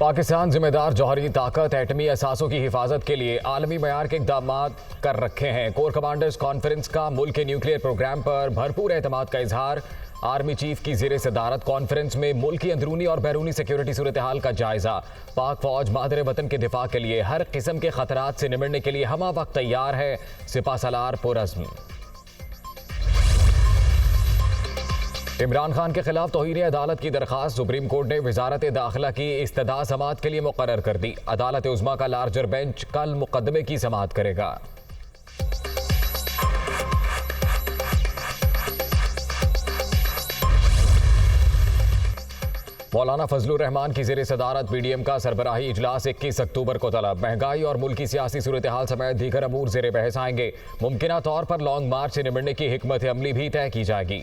पाकिस्तान जिम्मेदार जौहरी ताकत एटमी असासों की हिफाजत के लिए आलमी मयार के इकदाम कर रखे हैं। कोर कमांडर्स कॉन्फ्रेंस का मुल्क के न्यूक्लियर प्रोग्राम पर भरपूर एतमाद का इजहार। आर्मी चीफ की ज़ेरे सदारत कॉन्फ्रेंस में मुल्क की अंदरूनी और बैरूनी सिक्योरिटी सूरत हाल का जायजा। पाक फौज मादरे वतन के दिफा के लिए हर किस्म के खतरात से निमटने के लिए हमा वक्त तैयार है। सिपा सलार पुरअज़्म। इमरान खान के खिलाफ तौहीन अदालत की दरखास्त सुप्रीम कोर्ट ने वजारत दाखिला की इस्तदा समाअत के लिए मुकर्रर कर दी। अदालत उज़्मा का लार्जर बेंच कल मुकदमे की समाअत करेगा। मौलाना फजलुर रहमान की ज़ेरे सदारत पीडीएम का सरबराही इजलास 21 अक्टूबर को तलब। महंगाई और मुल्की सियासी सूरत हाल समेत दीगर अमूर ज़ेरे बहस आएंगे। मुमकिना तौर पर लॉन्ग मार्च से निमटने की हिकमत अमली भी तय की जाएगी।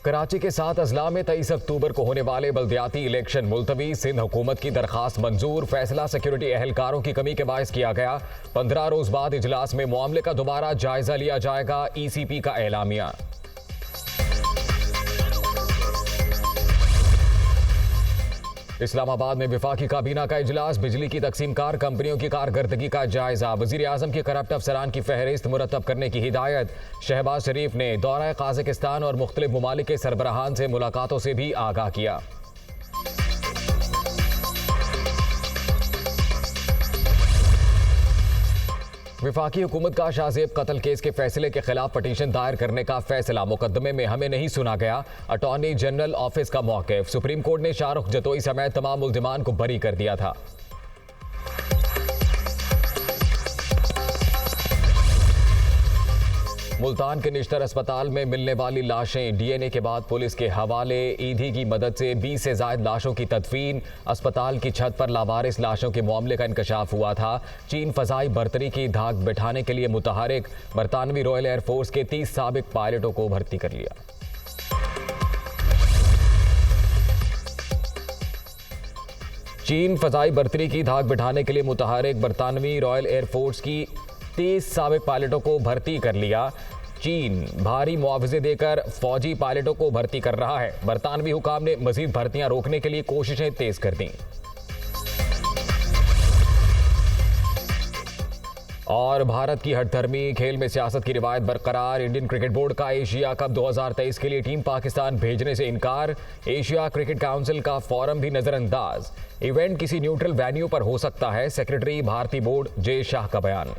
कराची के 7 अजला में 23 अक्टूबर को होने वाले बल्दियाती इलेक्शन मुलतवी। सिंध हुकूमत की दरखास्त मंजूर। फैसला सिक्योरिटी एहलकारों की कमी के बायस किया गया। 15 रोज बाद इजलास में मामले का दोबारा जायजा लिया जाएगा। ECP का एलामिया। इस्लामाबाद में विफाकी काबीना का इजलास। बिजली की तकसीमकार कंपनियों की कारकर्दगी का जायजा। वजीर आजम की करप्ट अफसरान की फहरिस्त मुरतब करने की हिदायत। शहबाज शरीफ ने दौरा काज़ाकिस्तान और मुख्तलिफ ममालिक के सरबराहान से मुलाकातों से भी आगाह किया। विफाकी हुकूमत का शाहजेब कत्ल केस के फैसले के खिलाफ पटिशन दायर करने का फैसला। मुकदमे में हमें नहीं सुना गया। अटॉर्नी जनरल ऑफिस का मौक़िफ़। सुप्रीम कोर्ट ने शाहरुख जतोई समेत तमाम मुल्ज़िमान को बरी कर दिया था। मुल्तान के निश्तर अस्पताल में मिलने वाली लाशें DNA के बाद पुलिस के हवाले। ईदी की मदद से 20 से ज़ायद लाशों की तदफीन। अस्पताल की छत पर लावारिस लाशों के मामले का इंकशाफ हुआ था। चीन फ़ज़ाई बर्तरी की धाक बिठाने के लिए मुतहरिक। बरतानवी रॉयल एयरफोर्स के 30 साबिक पायलटों को भर्ती कर लिया। चीन फ़ज़ाई बर्तरी की धाक बिठाने के लिए मुतहरिक। बरतानवी रॉयल एयरफोर्स की 30 साबिक पायलटों को भर्ती कर लिया। चीन भारी मुआवजे देकर फौजी पायलटों को भर्ती कर रहा है। बरतानवी हुकाम ने मजीद भर्तियां रोकने के लिए कोशिशें तेज कर दी। और भारत की हठधर्मी खेल में सियासत की रिवायत बरकरार। इंडियन क्रिकेट बोर्ड का एशिया कप 2023 के लिए टीम पाकिस्तान भेजने से इनकार। एशिया क्रिकेट काउंसिल का फोरम भी नजरअंदाज। इवेंट किसी न्यूट्रल वेन्यू पर हो सकता है। सेक्रेटरी भारतीय बोर्ड जे शाह का बयान।